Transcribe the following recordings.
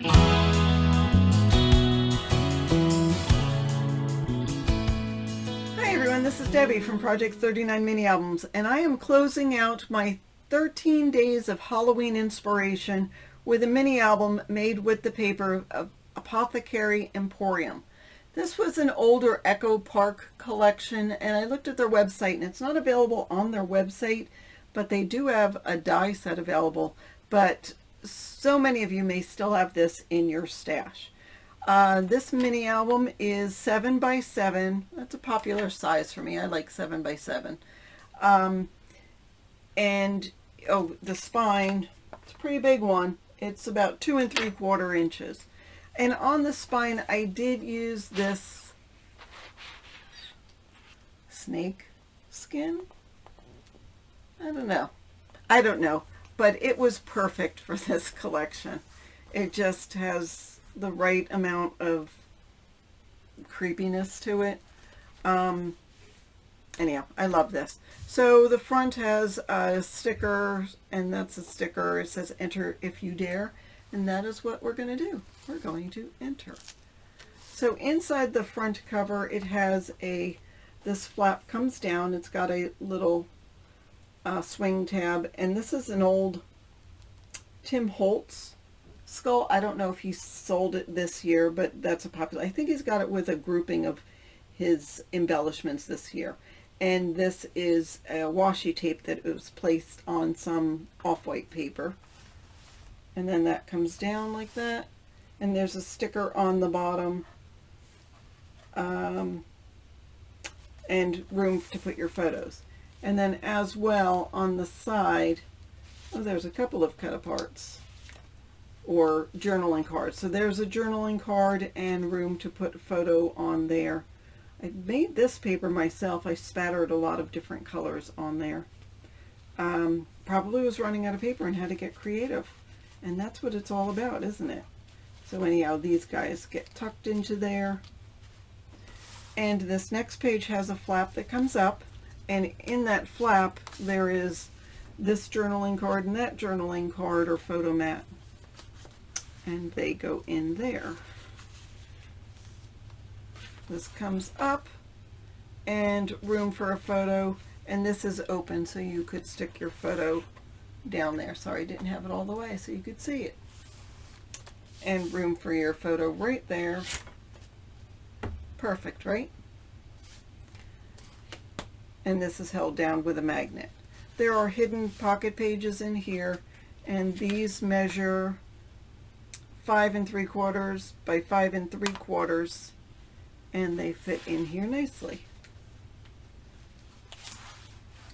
Hi everyone, this is Debbie from Project 39 Mini Albums, and I am closing out my 13 days of Halloween inspiration with a mini album made with the paper of Apothecary Emporium. This was an older Echo Park collection, and I looked at their website, and it's not available on their website, but they do have a die set available. But so many of you may still have this in your stash. This mini album is 7 by 7. That's a popular size for me. I like 7 by 7. And oh, the spine, it's a pretty big one. It's about 2 3/4 inches. And on the spine, I did use this snake skin. I don't know, but it was perfect for this collection. It just has the right amount of creepiness to it. Anyhow, I love this. So the front has a sticker, and that's a sticker. It says "Enter if you dare," and that is what we're going to do. We're going to enter. So inside the front cover, it has this flap comes down. It's got a little swing tab, and this is an old Holtz Skull. I don't know if he sold it this year, but that's a popular. I think he's got it with a grouping of his embellishments this year. And this is a washi tape that was placed on some off-white paper. And then that comes down like that. And there's a sticker on the bottom. And room to put your photos. And then as well on the side, oh, there's a couple of cut aparts or journaling cards. So there's a journaling card and room to put a photo on there. I made this paper myself. I spattered a lot of different colors on there. Probably was running out of paper and had to get creative. And that's what it's all about, isn't it? So anyhow, these guys get tucked into there. And this next page has a flap that comes up. And in that flap, there is this journaling card and that journaling card or photo mat. And they go in there. This comes up and room for a photo, and this is open so you could stick your photo down there. Sorry, I didn't have it all the way so you could see it. And room for your photo right there. Perfect, right? And this is held down with a magnet. There are hidden pocket pages in here, and these measure 5 3/4 by 5 3/4, and they fit in here nicely.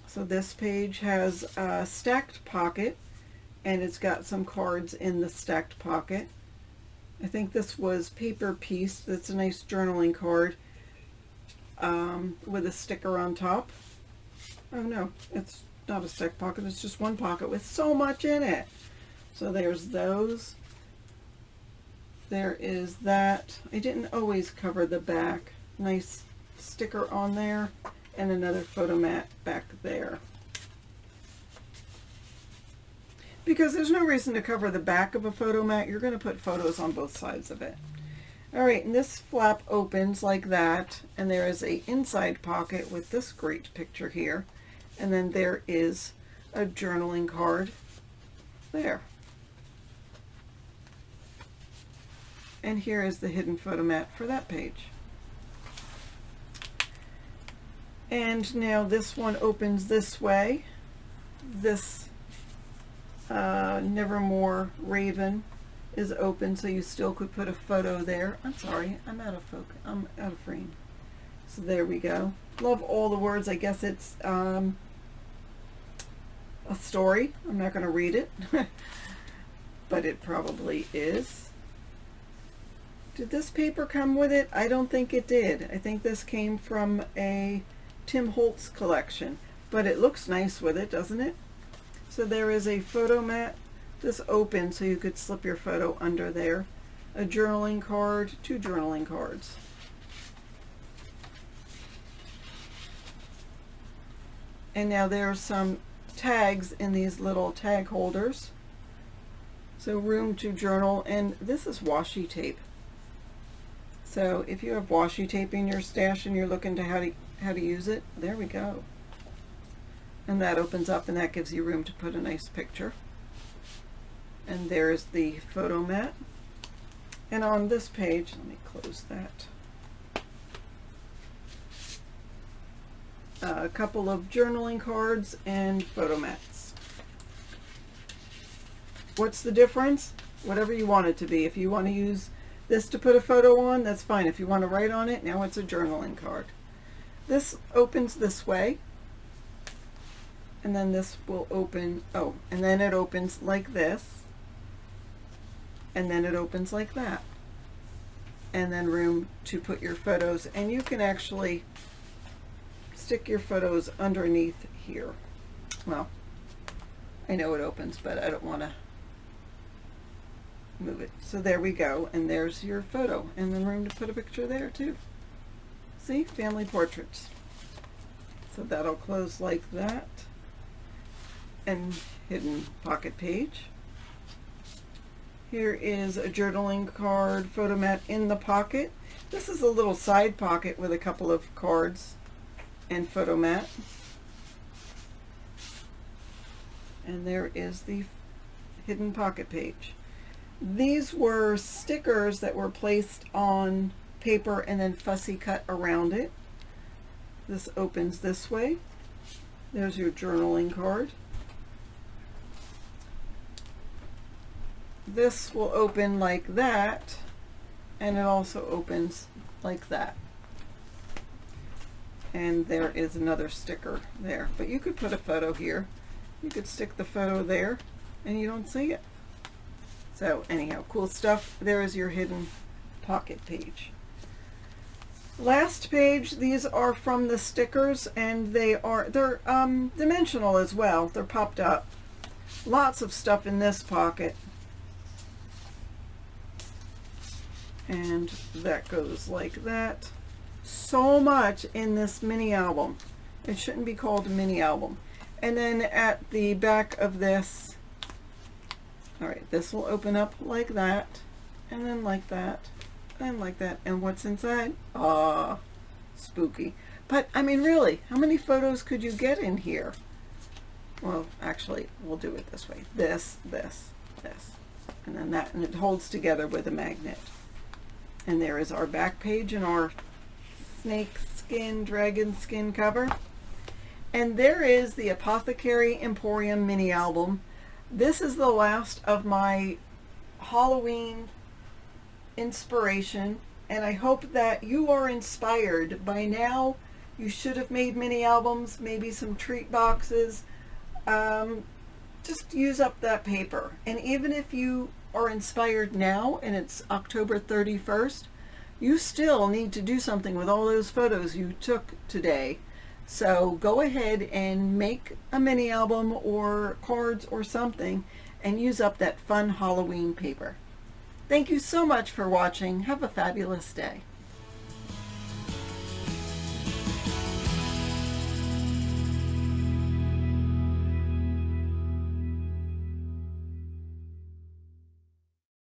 So this page has a stacked pocket, and it's got some cards in the stacked pocket. I think this was Paper Piece. That's a nice journaling card with a sticker on top. Oh no, it's not a stacked pocket. It's just one pocket with so much in it. So there's those. There is that. I didn't always cover the back. Nice sticker on there, and another photo mat back there. Because there's no reason to cover the back of a photo mat. You're going to put photos on both sides of it. Alright, and this flap opens like that, and there is a inside pocket with this great picture here. And then there is a journaling card there. And here is the hidden photo mat for that page. And now this one opens this way. This Nevermore Raven is open, so you still could put a photo there. I'm sorry, I'm out of focus. I'm out of frame. So there we go. Love all the words. I guess it's a story. I'm not going to read it, but it probably is. Did this paper come with it? I don't think it did. I think this came from a Holtz collection, but it looks nice with it, doesn't it? So there is a photo mat. This opens so you could slip your photo under there. A journaling card, 2 journaling cards. And now there are some tags in these little tag holders. So room to journal, and this is washi tape. So if you have washi tape in your stash and you're looking to how to use it, there we go. And that opens up and that gives you room to put a nice picture. And there's the photo mat. And on this page, let me close that. A couple of journaling cards and photo mats. What's the difference? Whatever you want it to be. If you want to use this to put a photo on, that's fine. If you want to write on it, now it's a journaling card. This opens this way. And then this will open, and then it opens like this. And then it opens like that. And then room to put your photos. And you can actually stick your photos underneath here. Well, I know it opens, but I don't want to move it. So there we go, and there's your photo, and then room to put a picture there too. See, family portraits. So that'll close like that. And hidden pocket page. Here is a journaling card photo mat in the pocket. This is a little side pocket with a couple of cards and photo mat. And there is the hidden pocket page. These were stickers that were placed on paper and then fussy cut around it. This opens this way. There's your journaling card. This will open like that, and it also opens like that. And there is another sticker there, but you could put a photo here. You could stick the photo there and you don't see it. So anyhow, cool stuff. There is your hidden pocket page. Last page, these are from the stickers, and they're dimensional as well. They're popped up. Lots of stuff in this pocket. And that goes like that. So much in this mini album. It shouldn't be called a mini album. And then at the back of this, all right, this will open up like that, and then like that, and like that. And what's inside? Ah, spooky. But I mean, really, how many photos could you get in here? Well, actually, we'll do it this way. This, this, this, and then that, and it holds together with a magnet. And there is our back page and our snake skin, dragon skin cover. And there is the Apothecary Emporium mini album. This is the last of my Halloween inspiration, and I hope that you are inspired. By now, you should have made mini albums, maybe some treat boxes. Just use up that paper. And even if you are inspired now and it's October 31st, you still need to do something with all those photos you took today. So go ahead and make a mini album or cards or something and use up that fun Halloween paper. Thank you so much for watching. Have a fabulous day.